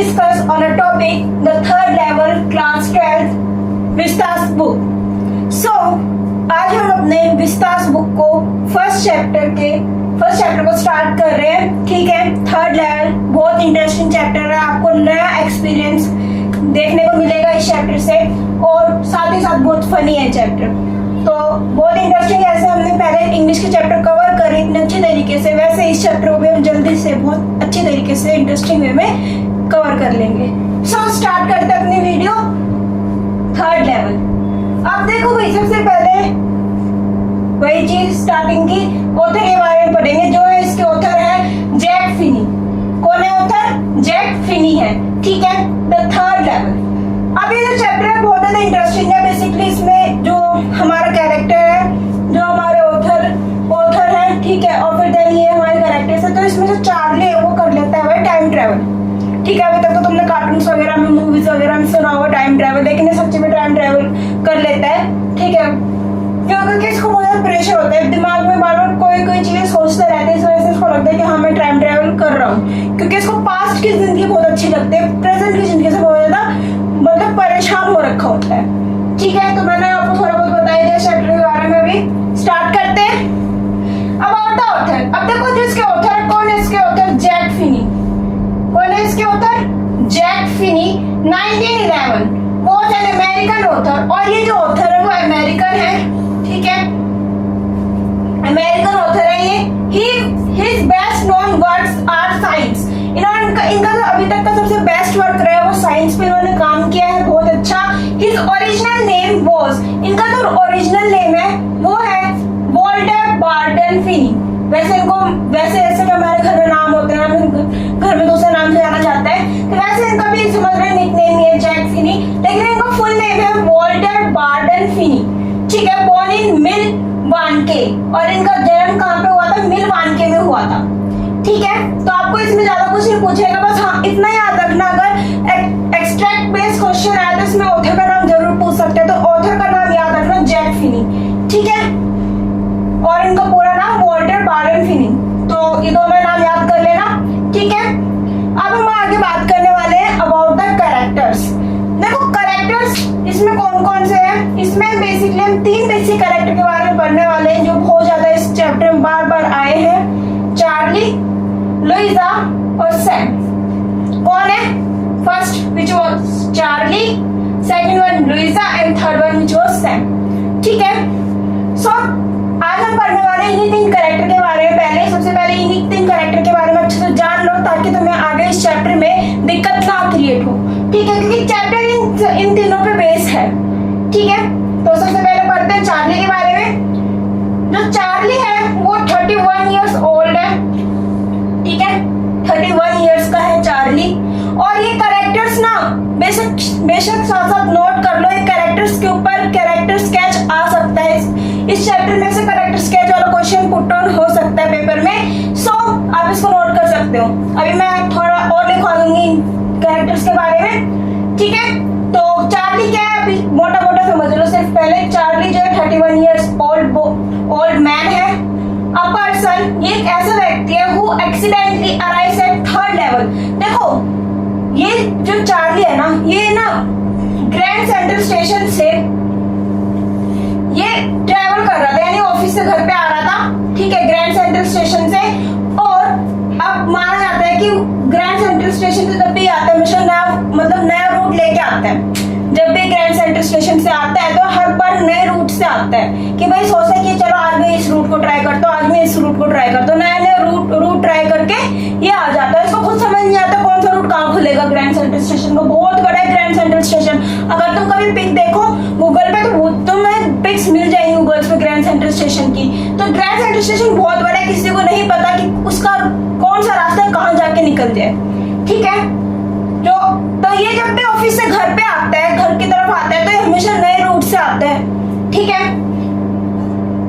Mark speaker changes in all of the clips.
Speaker 1: discuss on a topic, the third level class 12 Vistas book. So आज हम अपने Vistas book को first chapter को स्टार्ट कर रहे हैं. ठीक है, थर्ड लेवल बहुत इंटरेस्टिंग चैप्टर है. आपको नया एक्सपीरियंस देखने को मिलेगा इस चैप्टर से और साथ ही साथ बहुत फनी है चैप्टर. तो बहुत इंटरेस्टिंग है. ऐसे हमने पहले इंग्लिश के चैप्टर कवर करे इतने अच्छे तरीके से, वैसे इस चैप्टर को भी हम जल्दी से बहुत अच्छे तरीके से इंटरेस्टिंग वे में कवर कर लेंगे. सो स्टार्ट करते हैं अपनी वीडियो. Third level. अब देखो भाई, सबसे पहले वही चीज स्टार्टिंग की ऑथर के बारे में पढ़ेंगे. जो है इसके ऑथर है जैक फिनी. कौन है ऑथर? जैक फिनी है. ठीक है, द थर्ड लेवल. अब ये जो चैप्टर है बहुत ज्यादा इंटरेस्टिंग है. बेसिकली इसमें जो हमारा कैरेक्टर है, जो हमारे ऑथर है, ठीक है, और फिर देन ये हमारे कैरेक्टर्स है. तो इसमें जो चार्ली है वो कर लेता है टाइम ट्रेवल. ठीक है, अभी तक तो तुमने कार्टून्स वगैरह में, मूवीज वगैरह में सुना होगा टाइम ट्रेवल, लेकिन ये सच्ची में टाइम ट्रेवल कर लेता है. ठीक है, क्योंकि इसको बहुत ज्यादा प्रेशर होता है दिमाग में, बार बार कोई चीजें सोचते रहते हैं. इस वजह से इसको लगता है कि हाँ मैं टाइम ट्रेवल कर रहा हूँ, क्योंकि इसको पास्ट की जिंदगी बहुत अच्छी लगती है, प्रेजेंट की जिंदगी से बहुत ज्यादा मतलब परेशान हो रखा होता है. ठीक है, तो मैंने आपको थोड़ा बहुत बताया दिया चैप्टर के बारे में. भी स्टार्ट करते हैं. अब आता ऑथर. अब देखो जो इसके ऑथर है, कौन है इसके ऑथर? Jack Finney. कौन है इसके ऑथर? Jack Finney. 1911 वो है अमेरिकन ऑथर. और ये जो ऑथर है वो अमेरिकन है. ठीक है, अमेरिकन ऑथर है ये. His best known works are science. इनका जो अभी तक का सबसे बेस्ट वर्क रहा है वो साइंस पे इन्होंने काम किया है बहुत अच्छा. His original name was, इनका जो ओरिजिनल नेम है वो है वॉल्टर बार्टन फिनी. वैसे ऐसे कि हमारे घर में नाम होते हैं, घर में दूसरे नाम से जाना जाता है, तो वैसे इनका भी समझ रहे निकनेम ही है जैक फिनी, लेकिन इनका फुल नेम है वॉल्टर बार्टन फिनी. ठीक है, बॉर्न इन मिलवानके. और इनका जन्म कहाँ पे हुआ था? मिलवानके में हुआ था. ठीक है, तो आपको इसमें ज्यादा कुछ नहीं पूछेगा, बस हाँ इतना याद रखना, अगर एक्सट्रैक्ट बेस्ड क्वेश्चन आया तो इसमें ऑथर का नाम जरूर पूछ सकते हैं. तो ऑथर का नाम याद रखना जैक फिनी. ठीक है, और इनका पूरा नाम वॉल्टर बार्टन फिनी. तो ये दोनों नाम याद कर लेना. ठीक है, अब हम आगे बात करने वाले हैं अबाउट द कैरेक्टर्स. देखो कैरेक्टर्स इसमें कौन कौन से हैं. इसमें बेसिकली हम 3 बेसिक कैरेक्टर के बारे में पढ़ने वाले हैं जो बहुत ज्यादा इस चैप्टर में बार बार आए हैं. चार्ली, लुइसा और सैम. कौन है? First which was Charlie, second one Louisa and third one which was Sam. ठीक है, सो आज हम पढ़ने वाले हैं इन्हीं 3 कैरेक्टर के बारे में. सबसे पहले इन्हीं 3 कैरेक्टर के बारे में अच्छे से जान लो, ताकि तुम्हें आगे इस चैप्टर में दिक्कत ना क्रिएट हो. ठीक है, क्योंकि चैप्टर इन तीनों पे बेस है. ठीक है, तो सबसे पहले पढ़ते हैं चार्ली के बारे में. जो चार्ली है वो 31 इयर्स ओल्ड है. ठीक है, 31 इयर्स का है चार्ली. और ये कैरेक्टर्स ना बेशक साथ साथ नोट कर लो, एक कैरेक्टर्स के ऊपर कैरेक्टर स्केच आ सकता है. इस चैप्टर में से कैरेक्टर स्केच वाला क्वेश्चन पुट ऑन हो सकता है पेपर में. सो आप इसको नोट कर सकते हो. अभी मैं थोड़ा और लिखवा दूंगी कैरेक्टर्स के बारे में. ठीक है, तो चार्ली क्या है अभी मोटा मोटा समझ लो. सिर्फ पहले चार्ली जो है 31 इयर्स ओल्ड मैन है. अ पर्सन, ये एक ऐसा व्यक्ति है who accidentally arrives eight third level. देखो ये जो चार्ली है ना, ये ना ग्रैंड सेंट्रल स्टेशन से ये ट्रेवल कर रहा था, यानी ऑफिस से घर पे आ रहा था. ठीक है, ग्रैंड सेंट्रल स्टेशन से. और अब माना जाता है कि ग्रैंड सेंट्रल स्टेशन से जब भी आता है हमेशा नया रूट लेके आता है. जब भी ग्रैंड सेंट्रल स्टेशन से आता है तो हर बार नए रूट से आता है कि भाई सोचता है कि चलो आज मैं इस रूट को ट्राई करता हूँ, आज मैं इस रूट को ट्राई करता हूँ. नया रूट ट्राई करके ये आ जाता है. इसको खुद समझ नहीं आता कौन सा रूट कहाँ खुलेगा. ग्रैंड सेंट्रल स्टेशन को बहुत बड़ा है ग्रैंड सेंट्रल स्टेशन. अगर तुम कभी पिक देखो गूगल पे तो तुम्हें पिक्स मिल जाएंगी गूगल पे ग्रैंड सेंट्रल स्टेशन की. तो ग्रैंड सेंट्रल स्टेशन बहुत बड़ा है, किसी को नहीं पता कि उसका कौन सा रास्ता कहाँ जाके निकल जाए. ठीक है, तो ये जब भी ऑफिस से घर पे आता है, घर की तरफ आता है, तो ये हमेशा नए रूट से आता है. ठीक है,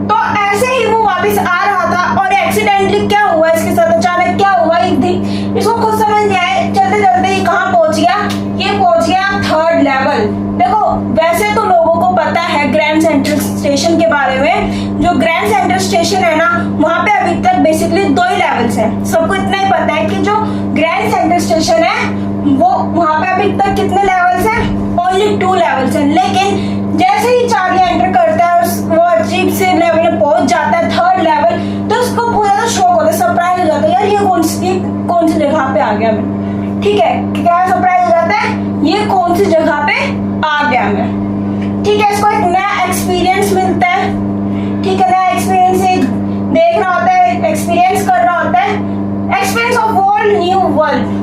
Speaker 1: तो ऐसे ही वो वापस आ रहा था और एक्सीडेंटली क्या हुआ इसके साथ, अचानक क्या हुआ एक दिन इसको खुद समझ नहीं आया. चलते चलते ही कहाँ पहुंच गया? ये पहुंच गया थर्ड लेवल. देखो वैसे तो लोगों को पता है ग्रैंड सेंट्रल स्टेशन के बारे में. जो ग्रैंड सेंट्रल स्टेशन है ना, वहां पे अभी तक बेसिकली 2 ही लेवल्स हैं. सबको इतना ही पता है कि जो ग्रैंड सेंट्रल स्टेशन है वो वहां पे अभी तक कितने लेवल्स हैं, ओनली 2 लेवल्स हैं। लेकिन जैसे ही चार्ली एंटर करता है और वो अजीब से लेवल में पहुंच जाता है, 3rd लेवल, तो उसको बहुत ज्यादा शॉक होता है, सरप्राइज हो जाता है, यार ये कौन सी जगह पे आ गया मैं। ठीक है, क्या सरप्राइज हो जाता है, ये कौन सी जगह पे आ गया मैं। ठीक है, इसको एक नया एक्सपीरियंस मिलता है। ठीक है, नया एक्सपीरियंस देख रहा होता है, एक्सपीरियंस कर रहा होता है, experience of world, new world.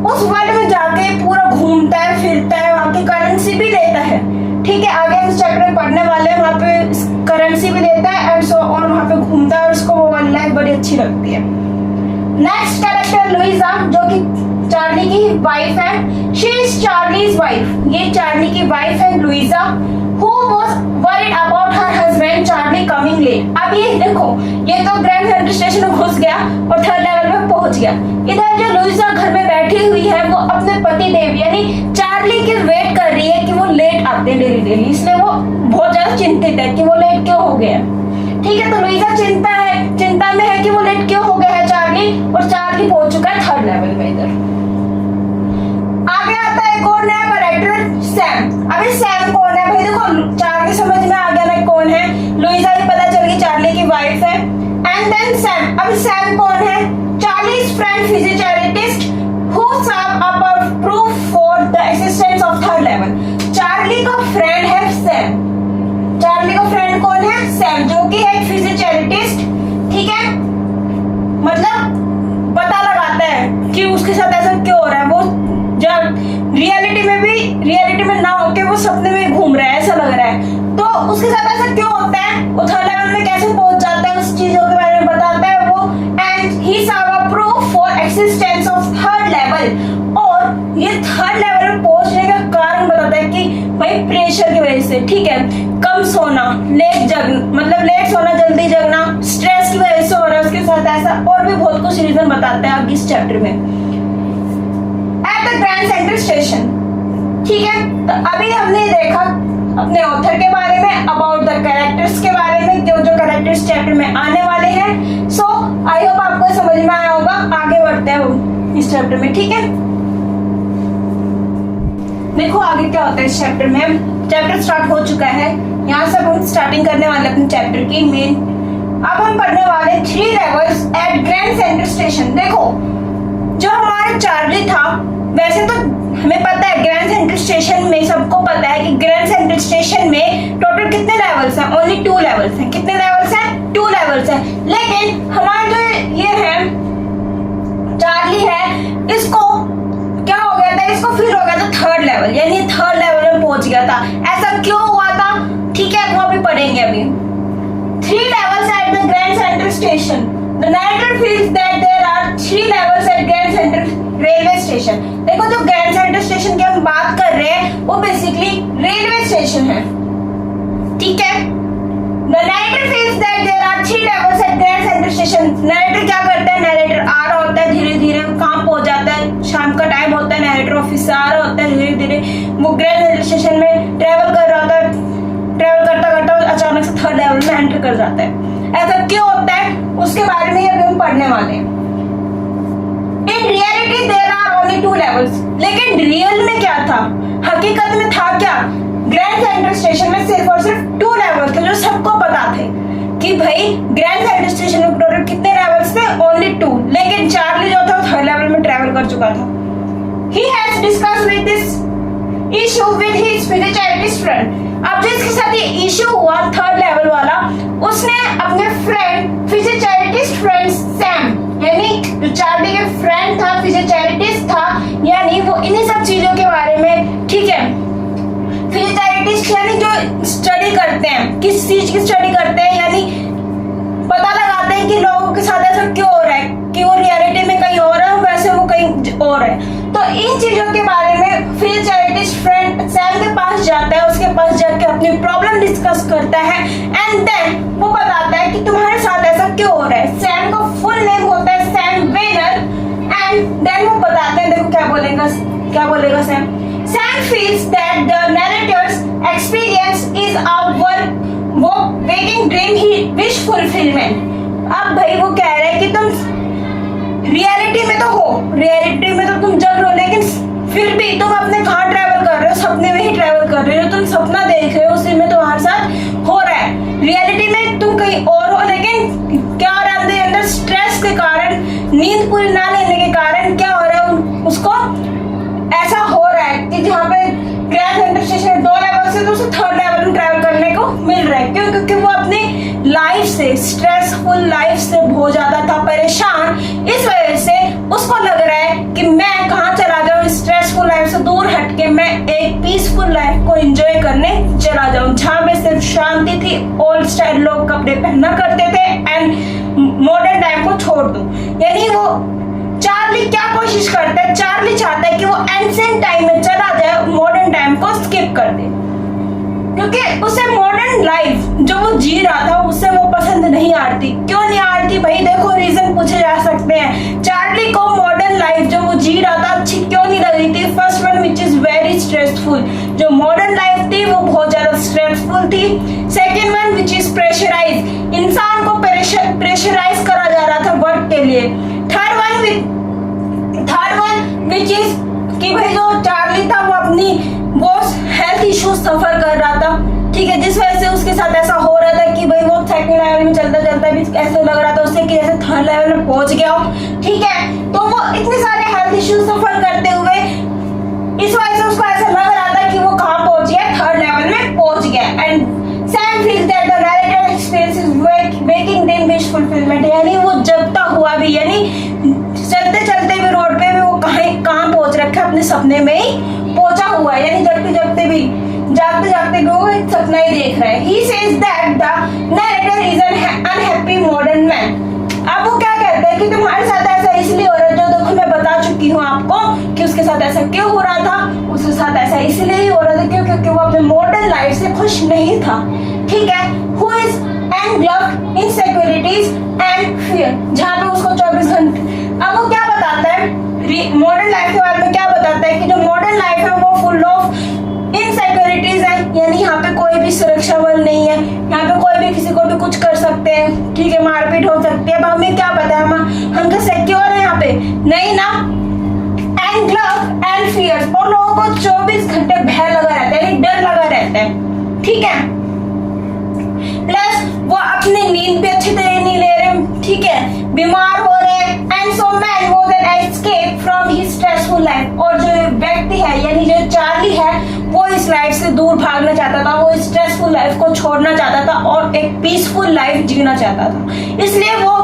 Speaker 1: उस वर्ल्ड में जाके पूरा घूमता है, फिरता है, वहां की करेंसी भी लेता है। ठीक है, आगे हम इस चैप्टर में पढ़ने वाले हैं, वहां पे करेंसी भी लेता है एंड सो और वहां पे घूमता है और उसको वो वाली लाइफ बड़ी अच्छी लगती है। नेक्स्ट कैरेक्टर लुइजा, जो कि चार्ली की वाइफ है। शी इज चार्लीज वाइफ, ये चार्ली की वाइफ है Louisa, who was worried about her husband Charlie coming late. अब ये देखो, ये तो ग्रैंड सेंट्रल स्टेशन में घुस गया और 3rd लेवल में पहुंच गया। इधर जो लुइजा घर में बैठी हुई है, वो अपने पति देव यानी चार्ली की वेट कर रही है कि वो लेट आते हैं डेली, इसलिए वो बहुत ज्यादा चिंतित है कि वो लेट क्यों हो गया। ठीक है, तो लुइजा चिंता में है कि वो लेट क्यों हो गया है चार्ली, और चार्ली पहुंच चुका है 3rd लेवल में। इधर आगे आता है एक और नया कैरेक्टर, सैम। अभी सैम कौन है भाई, देखो चार्ली समझ में आ गया ना कौन है, लुइजा ही पता चल गई चार्ली की वाइफ है। एंड देन सैम, अभी सैम कौन है, Charlie's friend physiotherapist who serve up a proof for the existence of 3rd level. Charlie का फ्रेंड है सैम। चार्ली का फ्रेंड कौन है, सैम, जो कि है फिजियोथेरेपिस्ट। ठीक है, मतलब पता लगाता है कि उसके साथ ऐसा क्यों हो रहा है, वो जब रियलिटी में ना होके वो सपने में घूम रहा है, ऐसा लग रहा है, तो उसके साथ ऐसा क्यों होता है, वो 3rd लेवल में कैसे पहुंच जाता है, उस चीजों के बारे में बताता है वो। And he serve a proof for existence of 3rd level, और ये 3rd लेवल में पहुंचने का कारण बताता है कि भाई प्रेशर की वजह से। ठीक है, कम सोना, लेट सोना जल्दी जगना, स्ट्रेस की वजह से हो रहा है उसके साथ ऐसा, और भी बहुत कुछ रीजन बताते हैं आगे इस चैप्टर में। At the grand Central station, ठीक है, तो अभी हमने देखा अपने ऑथर के बारे में, अबाउट द कैरेक्टर्स के बारे में, जो कैरेक्टर्स चैप्टर में आने वाले हैं। सो आई होप आपको समझ में आया होगा। आगे बढ़ते हैं इस चैप्टर में। ठीक है, देखो आगे क्या होता है इस चैप्टर में। चैप्टर स्टार्ट हो चुका है, यहाँ से हम स्टार्टिंग करने वाले अपने चैप्टर की मेन। अब हम पढ़ने वाले 3 levels at Grand Central station. देखो जो हमारा चार्ली था, वैसे तो हमें पता है ग्रैंड सेंट्रल स्टेशन में, सबको पता है कि ग्रैंड सेंट्रल स्टेशन में टोटल कितने लेवल्स हैं, ओनली 2 लेवल्स हैं। कितने लेवल्स हैं, 2 लेवल्स हैं। लेकिन हमारा जो ये है चार्ली है, इसको क्या हो गया था, इसको फील हो गया था 3rd लेवल, यानी 3rd लेवल में पहुंच गया था। ऐसा क्यों हुआ था, ठीक है, वो अभी पढ़ेंगे। अभी 3 levels at the Grand Central Station. The narrator feels that there are 3 levels at Grand Central Railway Station. देखो जो Grand Central Station की हम बात कर रहे हैं, वो बेसिकली रेलवे स्टेशन है। ठीक है, The narrator feels that there are 3 levels at Grand Central Station. Narrator क्या करता है, narrator आ रहा होता है, धीरे धीरे काम पहुंच जाता है, शाम का टाइम होता है, narrator ऑफिस से आ रहा होता है, धीरे धीरे वो Grand Central Station में ट्रेवल कर रहा होता है, ट्रेवल करता करता अचानक से 3rd लेवल में एंटर कर जाता है। ऐसा क्यों होता है, उसके बारे में अभी हम पढ़ने वाले हैं। In reality there are only 2 levels, लेकिन रियल में क्या था, हकीकत में था क्या, ग्रैंड सेंट्रल स्टेशन में सिर्फ और सिर्फ 2 लेवल थे, जो सबको पता थे कि भाई ग्रैंड सेंट्रल स्टेशन में टोटल कितने लेवल्स थे, ओनली 2। लेकिन चार्ली जो था 3rd लेवल में ट्रेवल कर चुका था। He has discussed with this issue with his physiotherapist friend. अब जो इसके साथ ये इशू हुआ 3rd लेवल वाला, उसने अपने फ्रेंड फिजियोथेरेपिस्ट फ्रेंड सैम, यानी जो चार्ली के फ्रेंड था, फिजियोथेरेपिस्ट था, यानी वो इन्हीं सब चीजों के बारे में, ठीक है, फिजियोथेरेपिस्ट यानी जो स्टडी करते हैं, किस चीज की स्टडी करते हैं, यानी पता लगाते हैं कि लोगों के साथ ऐसा क्यों हो रहा है, कि वो रियलिटी में कहीं और है, वैसे वो कहीं और है। तो इन चीजों के बारे में फिजियोथेरेपिस्ट फ्रेंड सैम के पास जाता है, उसके पास जाके अपनी प्रॉब्लम डिस्कस करता है एंड देन वो बताता है कि तुम्हारे साथ ऐसा क्यों हो रहा है। सैम का फुल नेम होता है सैम वेनर एंड देन वो बताते हैं, देखो क्या बोलेगा Sam. Sam feels that the narrator's experience is a waking dream he wish fulfillment. अब भाई वो कह रहे हैं कि तुम रियलिटी में तो हो, रियलिटी में तो तुम जग रहे हो, लेकिन से, स्ट्रेसफुल लाइफ से बहुत ज्यादा था परेशान। इस वजह से उसको लग रहा है कि मैं कहाँ चला जाऊँ, स्ट्रेसफुल लाइफ से दूर हटके मैं एक पीसफुल लाइफ को एंजॉय करने चला जाऊँ, जहाँ पे सिर्फ शांति थी। ओल्ड स्टाइल लोग कपड़े पहना करते थे एंड मॉडर्न टाइम को छोड़ दूं। यानी वो चार्ली क्या कोशिश करता है, चार्ली चाहता है कि वो एंशिएंट टाइम में चला जाए, मॉडर्न टाइम को स्किप कर दे, क्योंकि उसे मॉडर्न लाइफ जो वो जी रहा था उससे वो पसंद नहीं आती। क्यों नहीं आती भाई? देखो रीजन पूछे जा सकते हैं। चार्ली को मॉडर्न लाइफ जो वो जी रहा था अच्छी क्यों नहीं लग रही थी? First one which is very stressful, जो मॉडर्न लाइफ थी वो बहुत ज्यादा स्ट्रेसफुल थी। Second one which is pressurise, इंसान को प्रेशराइज करा जा रहा था वर्क के लिए। थर्ड वन विच इज कि भाई जो चार्ली था वो अपनी बहुत हेल्थ इश्यूज सफर कर रहा था, ठीक है, जिस वजह से उसके साथ ऐसा हो रहा था कि भाई वो सेकंड लेवल में चलता चलता भी ऐसे लग रहा था उसे कि जैसे थर्ड लेवल में पहुंच गया हो, ठीक है। तो वो इतने सारे हेल्थ इश्यूज सफर करते हुए इस वजह से उसको ऐसा लग रहा था कि वो कहाँ पहुंच गया, थर्ड लेवल में पहुंच गया। And Sam feels that the narrator experiences waking dream wish fulfilment, यानी वो जगता हुआ भी, यानी चलते चलते भी रोड पे भी वो कहाँ पहुंच रखा है, अपने सपने में ही पहुंचा हुआ है, यानी जगते जागते भी वो एक सपना ही देख रहा है। He says that the narrator is an unhappy modern man। अब वो क्या कहते हैं कि तुम्हारे साथ ऐसा इसलिए हो रहा है, जो देखो मैं बता चुकी हूँ आपको कि उसके साथ ऐसा क्यों हो रहा था। उसके साथ ऐसा इसलिए ही हो रहा था क्योंकि वो अपने मॉडर्न लाइफ से खुश नहीं था, ठीक है। Who is engulfed in insecurities and fear, जहाँ पे उसको 24 घंटे, अब वो क्या बताता है मॉडर्न लाइफ के बारे में, क्या बताता है कि जो मॉडर्न लाइफ है वो फुल ऑफ इनसिक्योरिटीज है, यानी यहाँ पे कोई भी सुरक्षा बल नहीं है, यहाँ पे कोई भी किसी को भी कुछ कर सकते हैं, ठीक है, मारपीट हो सकती है। अब हमें क्या पता है, हम क्या सिक्योर है यहाँ पे? नहीं ना। एंड ग्लव एंड फियर्स, और लोगों को 24 घंटे भय लगा रहता है, यानी डर लगा रहता है, ठीक है। प्लस वो अपनी नींद भी अच्छी तरह नहीं ले रहे, ठीक है, बीमार हो रहे हैं। And so man was an escape from his stressful life, और जो व्यक्ति है यानी जो चार्ली है वो इस लाइफ से दूर भागना चाहता था, वो स्ट्रेसफुल लाइफ को छोड़ना चाहता था और एक पीसफुल लाइफ जीना चाहता था। इसलिए वो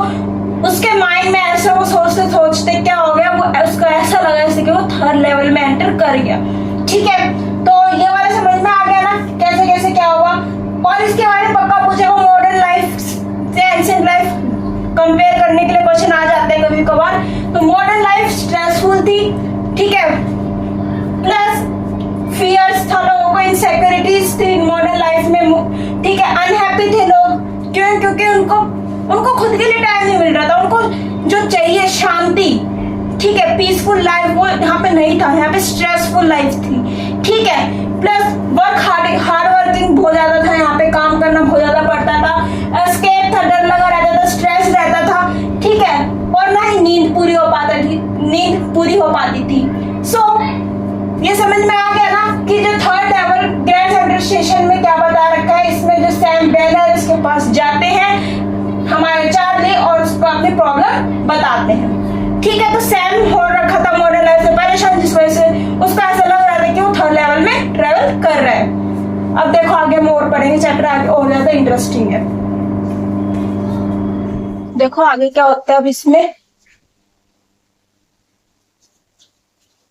Speaker 1: उसके माइंड में ऐसा वो सोचते क्या हो गया, वो उसको ऐसा लगा जैसे कि वो थर्ड लेवल में एंटर कर गया, ठीक है। तो ये वाला समझ में आ गया ना कैसे कैसे क्या हुआ। और इसके बारे में पक्का पूछेगा, मॉडर्न लाइफ से एंशिएंट लाइफ कंपेयर करने के लिए क्वेश्चन आ जाते हैं कभी कभार। तो मॉडर्न लाइफ स्ट्रेसफुल थी, ठीक है, प्लस फियर्स था लोगों को, इनसिक्योरिटीज थी मॉडर्न लाइफ में, ठीक है, अनहैप्पी थे लोग। क्यों? क्योंकि उनको खुद के लिए टाइम नहीं मिल रहा था, उनको जो चाहिए शांति, ठीक है, पीसफुल लाइफ वो यहाँ पे नहीं था, यहाँ पे स्ट्रेसफुल लाइफ थी, ठीक है। प्लस वर्क हार्ड वर्किंग बहुत ज्यादा था, यहाँ पे काम करना बहुत ज्यादा पड़ता था, एस्केप था, डर लगा रहता था, स्ट्रेस रहता था, ठीक है, और ना ही नींद पूरी हो पाती थी। सो ये समझ में आ गया ना कि जो third level grand Central station में क्या बता रखा है। इसमें जो सैम बैनर इसके पास जाते हैं हमारे चार्ली और उसको अपनी प्रॉब्लम बताते हैं, ठीक है। तो सैम हो रखा था मॉडर्न लाइफ से परेशान, जिस वजह से उसको ऐसा लग रहा था कि वो थर्ड लेवल में ट्रेवल कर रहा है। अब देखो आगे हम और पढ़ेंगे, चैप्टर आगे और ज्यादा इंटरेस्टिंग है। देखो आगे क्या होता है अब इसमें।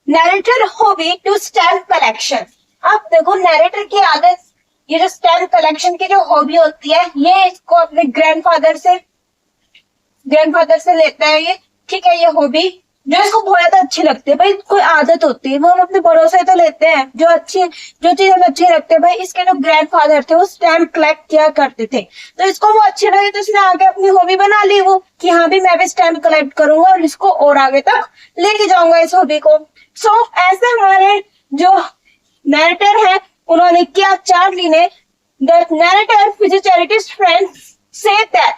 Speaker 1: Narrator hobby to stamp collection. अब देखो नैरेटर की आदत, ये जो स्टैम्प कलेक्शन की जो हॉबी होती है, ये इसको अपने ग्रैंडफादर से लेता है ये, ठीक है। ये हॉबी जो इसको बहुत ज्यादा अच्छी लगती है, भाई कोई आदत होती है वो हम अपने बड़ों से तो लेते हैं, जो चीज हमें अच्छी लगती है। भाई इसके जो ग्रैंडफादर थे वो स्टैम्प कलेक्ट किया करते थे, तो इसको वो अच्छी लगी, तो इसने आगे अपनी हॉबी बना ली वो कि हाँ भी मैं भी स्टैम्प कलेक्ट करूंगा और इसको और आगे तक लेके जाऊंगा इस हॉबी को। सो ऐसे हमारे जो नैरेटर है उन्होंने किया, चार्ली ने, that narrator physiotherapist friend say that.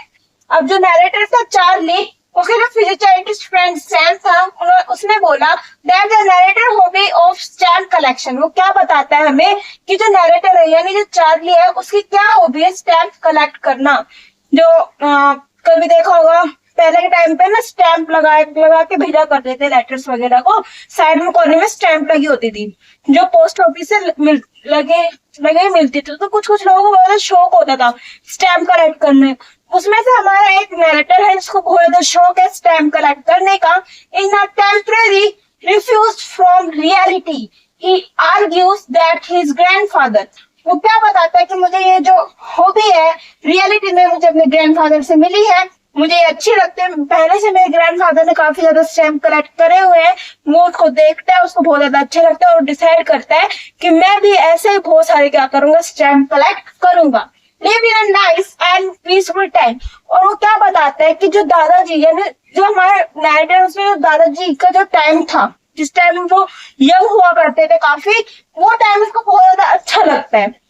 Speaker 1: अब जो नैरेटर था चार्ली, उसके जो फिजियोथेरेपिस्ट फ्रेंड सैम था, उसने बोला that the narrator hobby of stamp collection. वो क्या बताता है हमें कि जो नैरेटर है यानी जो चार्ली है उसकी क्या हॉबी है, स्टैम्प कलेक्ट करना। जो कभी देखा होगा पहले के टाइम पे ना स्टैंप लगा के भेजा करते थे लेटर्स वगैरह को, साइड में कोने में स्टैंप लगी होती थी जो पोस्ट ऑफिस से लगे मिलती थी। तो कुछ लोगों को बहुत शौक होता था स्टैंप कलेक्ट करने, उसमें से हमारा एक नैरेटर है जिसको बहुत ज्यादा शौक है स्टैम्प कलेक्ट करने का। In a temporary refuge from reality he argues that his grandfather, वो क्या बताता है कि मुझे ये जो हॉबी है रियलिटी में मुझे अपने ग्रैंडफादर से मिली है, मुझे ये अच्छी लगती है। पहले से मेरे ग्रैंडफादर ने काफी ज्यादा स्टैम्प कलेक्ट करे हुए हैं, वो उसको देखता है, उसको बहुत ज्यादा अच्छे लगता है और डिसाइड करता है कि मैं भी ऐसे ही बहुत सारे क्या करूंगा, स्टैम्प कलेक्ट करूंगा। Live in a nice and peaceful time. और वो क्या बताता है कि जो दादाजी है, जो हमारे नैरेटर उसमें जो दादाजी का जो टाइम था, जिस टाइम वो यंग हुआ करते थे काफी, वो टाइम उसको बहुत ज्यादा अच्छा लगता है।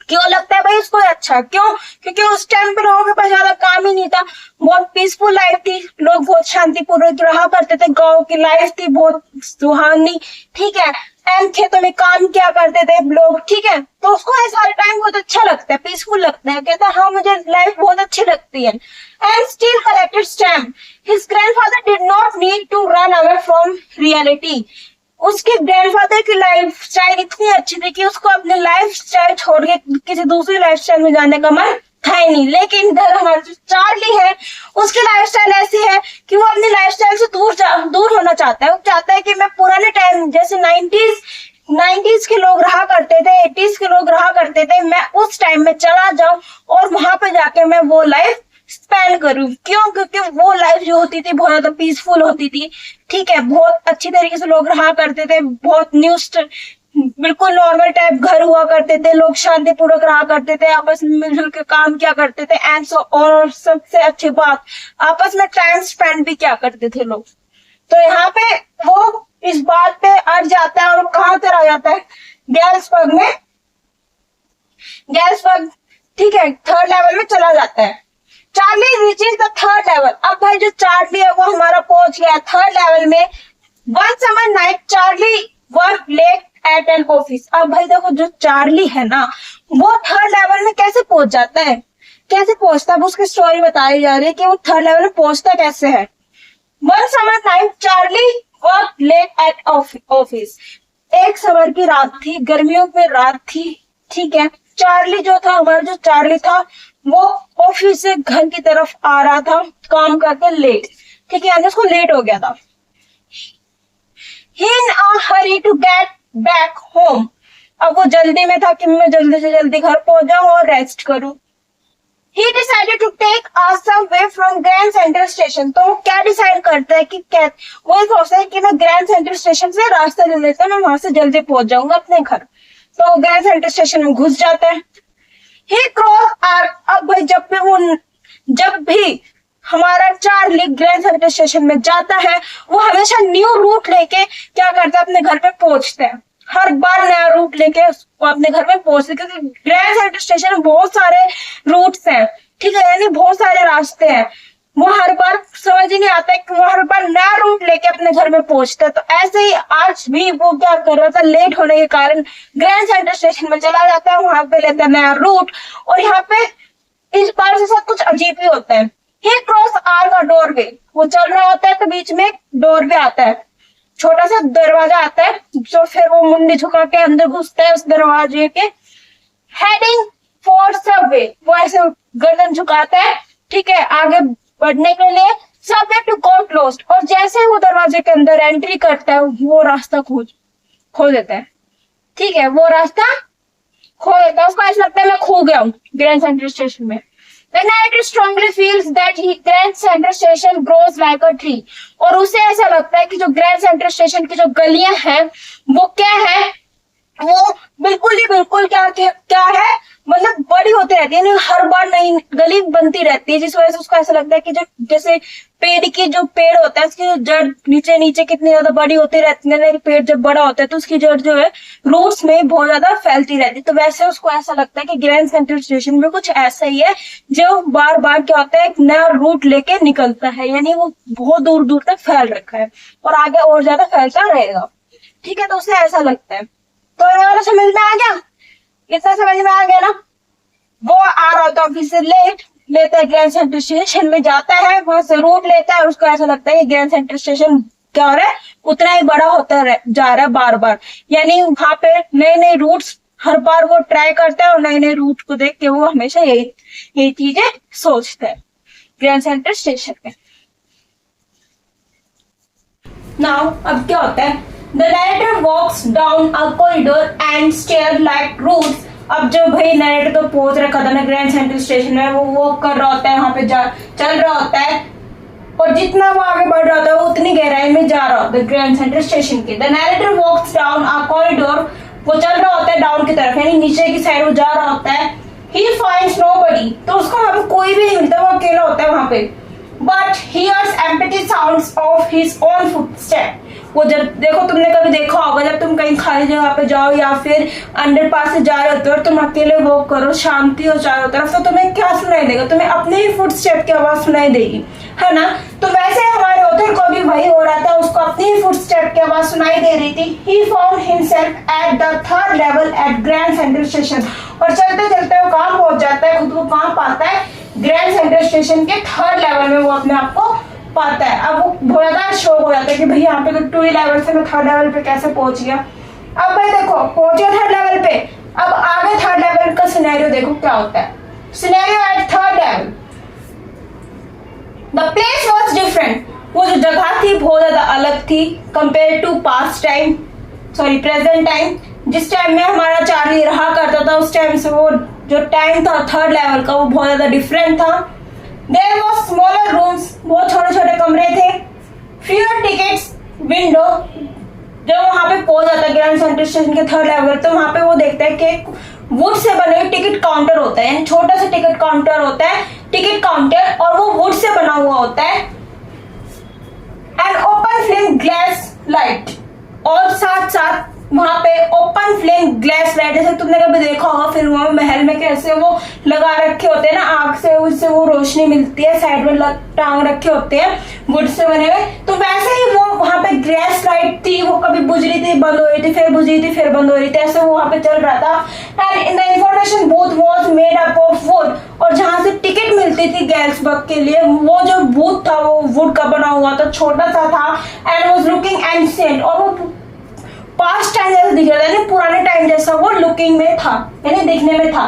Speaker 1: क्यों लगता है भाई उसको अच्छा? क्यों? क्योंकि उस टाइम पे लोगों के पास ज्यादा काम ही नहीं था, बहुत पीसफुल लाइफ थी, लोग बहुत शांतिपूर्वक रहा करते थे, गांव की लाइफ थी बहुत सुहानी, ठीक है। एंड खेतों में काम किया करते थे लोग, ठीक है। तो उसको ये सारे टाइम बहुत अच्छा लगता है, पीसफुल लगता है, कहता है हाँ मुझे लाइफ बहुत अच्छी लगती है। And still collected stamp. His grandfather did not need to run away from reality. उसके ग्रैंडफादर की लाइफ स्टाइल इतनी अच्छी थी कि उसको अपने लाइफ स्टाइल छोड़ के किसी दूसरी लाइफ स्टाइल में जाने का मन था ही नहीं। लेकिन इधर हमारा जो चार्ली है, उसकी लाइफ स्टाइल ऐसी है कि वो अपनी लाइफ स्टाइल से दूर होना चाहता है। वो चाहता है कि मैं पुराने टाइम जैसे 90s के लोग रहा करते थे, 80s के लोग रहा करते थे, मैं उस टाइम में चला जाऊं और वहां पे जाके मैं वो लाइफ स्पेंड करूं। क्यों? क्योंकि वो लाइफ जो होती थी बहुत ज्यादा पीसफुल होती थी, ठीक है। बहुत अच्छी तरीके से लोग रहा करते थे, बहुत बिल्कुल नॉर्मल टाइप घर हुआ करते थे, लोग शांतिपूर्वक रहा करते थे, आपस में मिलजुल के काम किया करते थे, एंड सो और सबसे अच्छी बात, आपस में टाइम स्पेंड भी क्या करते थे लोग। तो यहाँ पे वो इस बात पे अड़ जाता है और कहाँ से आ जाता है, गैल्सबर्ग में, गैल्सबर्ग, ठीक है, थर्ड लेवल में चला जाता है। Charlie reaches the third level. अब भाई जो चार्ली है वो हमारा पहुंच गया थर्ड लेवल में। One summer night Charlie work late at an office. अब भाई देखो जो चार्ली है ना, वो थर्ड लेवल में कैसे पहुंच जाता है, कैसे पहुंचता है, उसकी स्टोरी बताई जा रही है कि वो थर्ड लेवल में पहुंचता कैसे है। One summer night Charlie work late at office. एक समर की रात थी, गर्मियों में रात थी, ठीक है। चार्ली जो था, हमारा जो चार्ली था, वो ऑफिस से घर की तरफ आ रहा था काम करके लेट, ठीक है, उसको लेट हो गया था। He in a hurry to get back home। अब वो जल्दी में था कि मैं जल्दी से जल्दी घर पहुंच जाऊं और रेस्ट करूं। He decided to take a subway from Grand Central Station। तो वो क्या डिसाइड करता है कि वो सोचता है कि मैं ग्रैंड सेंट्रल स्टेशन से रास्ता ले लेता हूँ, मैं वहां से जल्दी पहुंच जाऊंगा अपने घर। तो ग्रैंड सेंट्रल स्टेशन में घुस जाता है। He cross अब भाई जब भी हमारा चार्ली ग्रैंड सेंट्रल स्टेशन में जाता है, वो हमेशा न्यू रूट लेके क्या करता है, अपने घर पे पहुंचता है। हर बार नया रूट लेके वो अपने घर में पहुंचते, क्योंकि ग्रैंड सेंट्रल स्टेशन में बहुत सारे रूट्स हैं, ठीक है, यानी बहुत सारे रास्ते हैं। वो हर बार समझ ही नहीं आता है कि वो हर बार नया रूट लेके अपने घर में पहुंचता है। तो ऐसे ही आज भी वो क्या कर रहा था, लेट होने के कारण ग्रैंड सेंट्रल स्टेशन में चला जाता है, वहां पे लेता है नया रूट। और यहाँ पे इस बार से सब कुछ अजीब ही होता है। He cross a doorway। वो चल रहा होता है तो बीच में डोरवे आता है, छोटा सा दरवाजा आता है, जो फिर वो मुंडी झुका के अंदर घुसता है उस दरवाजे के। Heading for Subway. वो ऐसे गर्दन झुकाता है, ठीक है, आगे बढ़ने के लिए। Subway to go closed. और जैसे ही वो दरवाजे के अंदर एंट्री करता है, वो रास्ता खो देता है, ठीक है, वो रास्ता खो देता है। उसको ऐसा लगता है मैं खो गया हूँ ग्रैंड सेंट्रल स्टेशन में। The narrator strongly feels that Grand Central Station grows like a tree। और उसे ऐसा लगता है कि जो ग्रैंड सेंट्रल स्टेशन की जो गलियां हैं वो क्या है, वो बिल्कुल ही बिल्कुल क्या है, मतलब बड़ी होती रहती है, हर बार नई गली बनती रहती है, जिस वजह से उसको ऐसा लगता है कि जो जैसे पेड़ होता है उसकी जो जड़ नीचे कितनी ज्यादा बड़ी होती रहती है, पेड़ जब बड़ा होता है तो उसकी जड़ जो है रूट्स में बहुत ज्यादा फैलती रहती है। तो वैसे उसको ऐसा लगता है कि ग्रैंड सेंट्रल स्टेशन में कुछ ऐसा ही है जो बार बार क्या होता है, एक नया रूट लेके निकलता है, यानी वो बहुत दूर दूर तक फैल रखा है और आगे और ज्यादा फैलता रहेगा, ठीक है। तो उसे ऐसा लगता है। तो ये समझ में आ गया, इतना समझ में आ गया ना। वो आ रहा था ऑफिस से लेता है, ग्रैंड सेंट्रल स्टेशन में जाता है, वहां से रूट लेता है और उसको ऐसा लगता है कि ग्रैंड सेंट्रल स्टेशन क्या हो रहा है, उतना ही बड़ा होता जा रहा है बार बार, यानी वहां पे नए नए रूट्स हर बार वो ट्राई करता है और नए नए रूट को देख के वो हमेशा यही चीजें सोचता है ग्रैंड सेंट्रल स्टेशन पे। नाउ अब क्या होता है, the narrator walks down a corridor and stair like roots. अब जो भाई नरेटर तो पहुंच रखा था ना ग्रैंड सेंट्रल स्टेशन में, वो वॉक कर रहा होता है, वहां पे चल रहा होता है, और जितना वो आगे बढ़ रहा होता है वो उतनी गहराई में जा रहा होता है ग्रैंड सेंट्रल स्टेशन के। The narrator walks down a corridor, वो चल रहा होता है डाउन की तरफ, यानी नीचे की साइड वो जा रहा होता है। ही फाइंड्स नोबडी, तो उसको वहां पे कोई भी नहीं मिलता, वो अकेला होता है वहां पे। But here's empty sounds of his own footstep. वो जब देखो, तुमने कभी देखा होगा जब तुम कहीं खाली जगह पे जाओ या फिर अंडरपास से जा रहे होते हो और तुम अकेले वॉक करो, शांति हो चारों तरफ, तो तुम्हें क्या सुनाई देगा? तुम्हें अपने ही फुटस्टेप की आवाज सुनाई देगी, है ना? तो वैसे हमारे ऑथर को भी वही हो रहा था, उसको अपनी ही फुटस्टेप की आवाज सुनाई दे रही थी। He found himself at the third level at Grand Central Station, और चलते चलते वो कहाँ पहुंच जाता है, खुद को कहाँ पाता है? ग्रैंड सेंट्रल स्टेशन के थर्ड लेवल में वो अपने आप को पाता है। अब वो बहुत ज्यादा शौक हो जाता है कि भाई यहाँ पे तो 2 लेवल से मैं थर्ड लेवल पे कैसे पहुंच गया। अब भाई देखो, पहुंचे थर्ड लेवल पे, अब आगे थर्ड लेवल का सिनेरियो देखो क्या होता है। Scenario at third level, the place was different. वो जो जगह थी बहुत ज्यादा अलग थी कंपेयर टू प्रेजेंट टाइम। जिस टाइम में हमारा चार्ली रहा करता था उस टाइम से वो जो टाइम था थर्ड लेवल का वो बहुत ज्यादा डिफरेंट था। देयर वाज स्मॉलर रूम्स, बहुत छोटे छोटे कमरे थे। फ्यूअर टिकट्स विंडो, जब वहां पे पहुंच जाता है ग्रैंड सेंट्रल स्टेशन के थर्ड लेवल, तो वहां पे वो देखता है कि वुड से बने हुए टिकट काउंटर होता है, छोटा सा टिकट काउंटर होता है, टिकट काउंटर, और वो वुड से बना हुआ होता है। And open flame glass light, और साथ साथ वहां पे ओपन फ्लेम ग्लास लाइट, जैसे तुमने कभी देखा होगा फिल्मों में महल में कैसे वो लगा रखे होते हैं ना, आग से उससे वो रोशनी मिलती है, साइड में टांग रखे होते हैं वुड से बने हुए, तो वैसे ही वो वहां पे ग्लास लाइट थी, वो कभी बुझ रही थी, बंद हो रही थी, फिर बुझ रही थी, फिर बंद हो रही थी, ऐसे वो वहां पे चल रहा था। And in the information booth was made up of would, और जहां से टिकट मिलती थी गैल्सबर्ग के लिए, वो जो बूथ था वो वुड का बना हुआ था, छोटा सा था। एंड वाज लुकिंग एंशिएंट, और वो पास्ट टाइम जैसा दिख रहा था, यानी पुराने टाइम जैसा वो लुकिंग में था, यानी दिखने में था।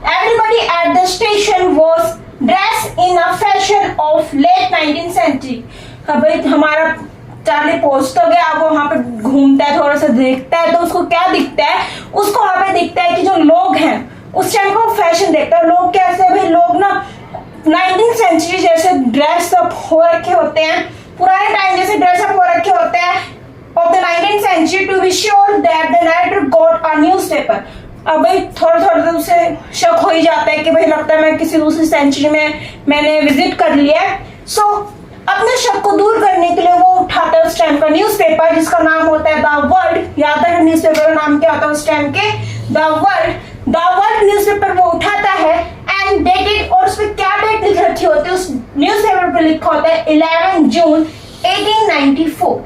Speaker 1: Everybody at the station was dressed in a fashion of late 19th century. भाई हमारा चार्ली पहुंच तो गया, अब वो वहां पे घूमता है, थोड़ा सा देखता है, तो उसको क्या दिखता है? उसको वहां पे दिखता है कि जो लोग हैं उस टाइम का फैशन देखता है। लोग कैसे? भाई लोग ना 19th सेंचुरी जैसे ड्रेस अप हो रखे होते हैं, पुराने टाइम जैसे ड्रेस अप हो रखे होते हैं of the 19th century, to be sure that the narrator got a newspaper। अब भाई थोड़ा थोड़ा तो उसे शक हो ही जाता है कि भाई लगता है मैं किसी दूसरी सेंचुरी में मैंने विजिट कर लिया है। सो अपने शक को दूर करने के लिए वो उठाता है उस टाइम का न्यूज़पेपर, जिसका नाम होता है द वर्ल्ड। याद है न्यूज़पेपर का नाम क्या होता है उस टाइम के? द वर्ल्ड न्यूज़पेपर वो उठाता है एंड डेटेड, और उसमें क्या डेट लिख रखी होती है उस न्यूज़पेपर पर? लिखा होता है 11 जून 1894।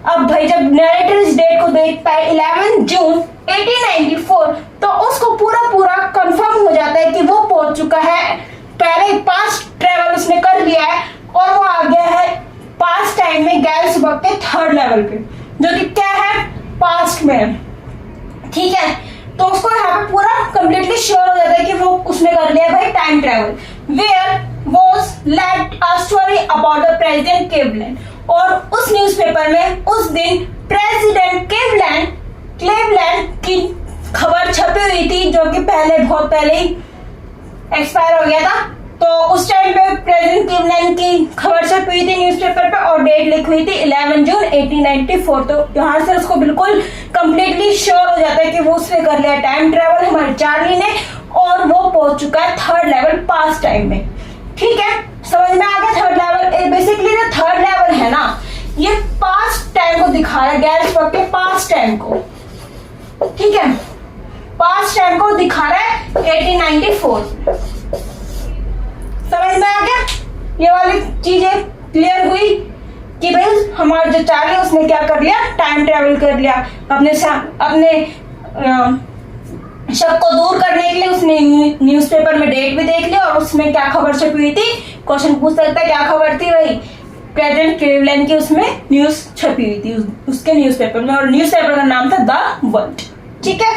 Speaker 1: अब भाई जब नरेटर इस डेट को देखता है 11 जून 1894, तो उसको पूरा कंफर्म हो जाता है कि वो पहुंच चुका है, पहले पास्ट ट्रेवल उसने कर लिया है, और वो आ गया है पास्ट टाइम में गैल्सबर्ग के थर्ड लेवल पे, जो कि क्या है? पास्ट में। ठीक है, तो उसको यहाँ पे पूरा कंप्लीटली श्योर हो जाता है कि वो उसने कर लिया भाई time travel. Where was late a story about the president Cleveland, और उस न्यूज़पेपर में उस दिन प्रेसिडेंट क्लीवलैंड की खबर छपी हुई थी, जो कि बहुत पहले ही एक्सपायर हो गया था। तो उस टाइम पे प्रेसिडेंट क्लीवलैंड की खबर छपी हुई थी न्यूज़पेपर पे, और डेट लिखी हुई थी 11 जून 1894। तो यहाँ से उसको बिल्कुल कंप्लीटली श्योर हो जाता है कि वो उसने कर लिया टाइम ट्रेवल हमारे चार्ली ने, और वो पहुंच चुका है थर्ड लेवल पास्ट टाइम में। ठीक है, समझ में आ गया? थर्ड लेवल बेसिकली जो थर्ड लेवल है ना, ये पास्ट टाइम को दिखा रहा है, गैल्सबर्ग के पास्ट टाइम को। ठीक है, पास्ट टाइम को दिखा रहा है 1894। समझ में आ गया? ये वाली चीजें क्लियर हुई कि भाई हमारा जो चार्ली उसने क्या कर लिया? टाइम ट्रेवल कर लिया। अपने शक को दूर करने के लिए उसने न्यूज़पेपर में डेट भी देख लिया, और उसमें क्या खबर छपी हुई थी? क्वेश्चन पूछ सकता है क्या खबर थी? भाई प्रेसिडेंट क्लीवलैंड की उसमें न्यूज छपी हुई थी उसके न्यूज़पेपर में, और न्यूज़पेपर का नाम था द वर्ल्ड। ठीक है,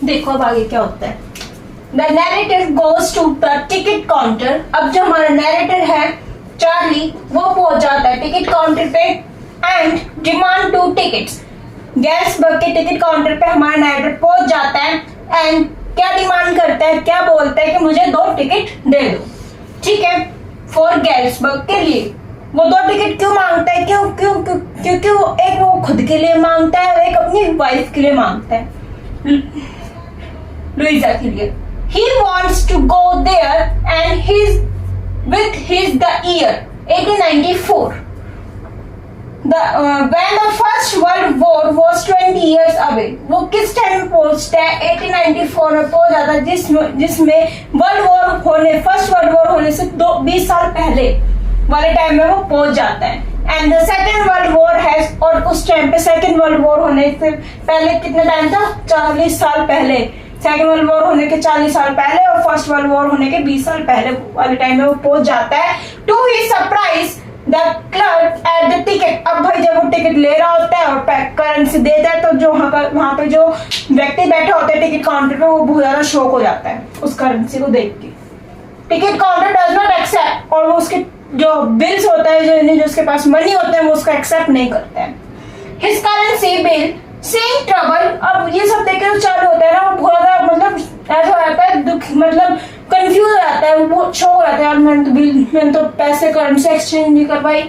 Speaker 1: देखो अब आगे क्या होता है। The narrator goes to the ticket counter. अब जो हमारा नैरेटर है चार्ली, वो पहुंच जाता है टिकट काउंटर पे एंड डिमांड 2 टिकट्स। गैल्सबर्ग के टिकट काउंटर पे हमारा नैरेटर पहुंच जाता है एंड क्या डिमांड करता है, क्या बोलता है कि मुझे 2 टिकट दे दो। ठीक है, फॉर गैल्सबर्ग के लिए। वो 2 टिकट क्यों मांगता है? क्यों क्यों क्योंकि वो एक वो खुद के लिए मांगता है और एक अपनी वाइफ के लिए मांगता है, लुइजा के लिए। He wants to go there and his the year 1894. When the first World War was 20 years away. वो किस टाइम में पहुंचता है? 1894 में पहुंच जाता है, जिसमें फर्स्ट वर्ल्ड वॉर होने से 20 साल पहले वाले टाइम में वो पहुंच जाता है। And the second world war has, और उस टाइम पे सेकेंड वर्ल्ड वॉर होने से पहले कितना टाइम था? 40 साल पहले। सेकेंड वर्ल्ड वॉर होने के 40 साल पहले और फर्स्ट वर्ल्ड वॉर होने के 20 साल पहले वाले टाइम में वो पहुंच जाता है। To his surprise the clerk at the ticket. अब भाई जब वो टिकट ले रहा होता है और करेंसी देता है तो जो वहां पे जो व्यक्ति बैठे होते हैं टिकट काउंटर पे, वो बहुत ज्यादा शॉक हो जाता है उस करेंसी को देख के। Ticket counter does not accept, और वो उसके जो बिल्स होता है, जो उसके पास मनी होते हैं, वो उसको एक्सेप्ट नहीं करते हैं। His currency bill same trouble. अब ये सब देख के तो चालू होता है ना, वो बहुत ज्यादा मतलब ऐसा हो जाता है, दुख मतलब कंफ्यूज हो जाता है, वो शौक हो जाता है, मैंने तो पैसे करेंसी एक्सचेंज नहीं करवाई।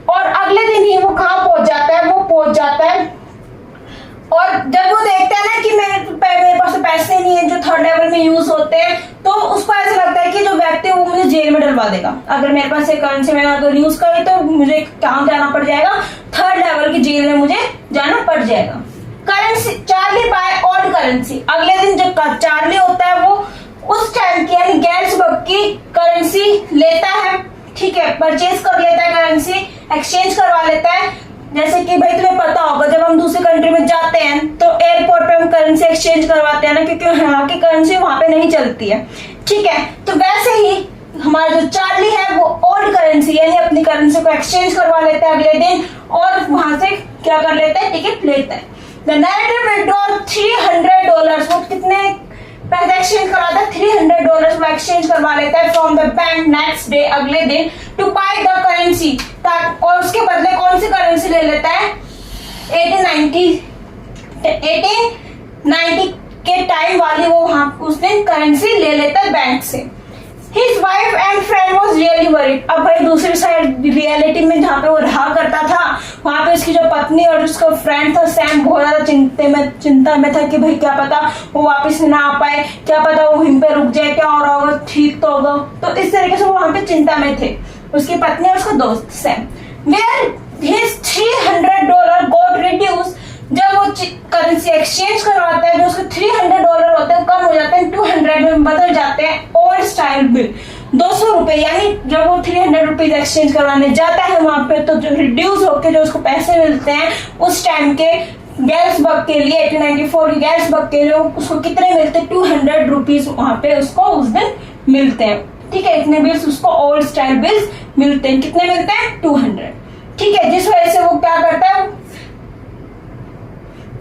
Speaker 1: और अगले दिन ही वो कहाँ पहुंच जाता है? वो पहुंच जाता है और जब वो देखता है ना कि मेरे पास तो पैसे नहीं है जो थर्ड लेवल में यूज होते हैं, तो उसको ऐसा लगता है कि जो व्यक्ति वो मुझे जेल में डलवा देगा। अगर मेरे पास एक करेंसी में अगर यूज करी तो मुझे कहाँ जाना पड़ जाएगा? थर्ड लेवल की जेल में मुझे जाना पड़ जाएगा। Currency Charlie buy odd currency. अगले दिन जब चार्ली होता है वो उस टाइम की यानी गैल्सबर्ग की करेंसी लेता है। ठीक है, परचेज कर लेता है, करेंसी एक्सचेंज करवा लेता है। जैसे कि भाई तुम्हें पता होगा जब हम दूसरे कंट्री में जाते हैं तो एयरपोर्ट पे हम करेंसी एक्सचेंज करवाते हैं ना, क्योंकि यहाँ की करेंसी वहां पे नहीं चलती है। ठीक है, तो वैसे ही हमारा जो चार्ली है वो ओल्ड करेंसी यानी अपनी करेंसी को एक्सचेंज करवा लेता है अगले दिन और वहां से क्या कर लेता है? टिकट लेता है। The narrator withdraw $300। वो कितने पैसे एक्सचेंज करवाता है? $300 वो एक्सचेंज करवा लेता है from the bank next day, अगले दिन, टू बाय द करेंसी। और उसके बदले कौन सी करेंसी ले लेता है? 1890 के टाइम वाली वो वहां उस दिन करेंसी ले लेता है बैंक से। His wife and friend was really worried। अब भाई दूसरी साइड रियलिटी में जहाँ पे वो रहा करता था वहां पे उसकी जो पत्नी और उसका फ्रेंड था सैम बहुत ज्यादा चिंता में था कि भाई क्या पता वो वापस ना आ पाए, क्या पता वो वहीं पे रुक जाए, क्या और होगा, ठीक तो होगा। तो इस तरीके से वो वहां पे चिंता में थे, उसकी पत्नी और उसका दोस्त Sam. Where his $300 got reduced। जब वो करेंसी एक्सचेंज करवाता है जो उसके $300 होते हैं कम हो जाते हैं, 200 में बदल जाते हैं ओल्ड स्टाइल बिल, 200 रुपए। यानी जब वो 300 रुपीज एक्सचेंज करवाने जाता है वहां पे तो जो रिड्यूस होके जो उसको पैसे मिलते हैं उस टाइम के गैल्सबर्ग के लिए 1894 के गैल्सबर्ग के लिए उसको कितने मिलते हैं? 200 रुपीज वहां पे उसको उस दिन मिलते हैं। ठीक है, इतने बिल्स उसको ओल्ड स्टाइल बिल्स मिलते हैं। कितने मिलते हैं? 200। ठीक है, जिस वजह से वो क्या करता है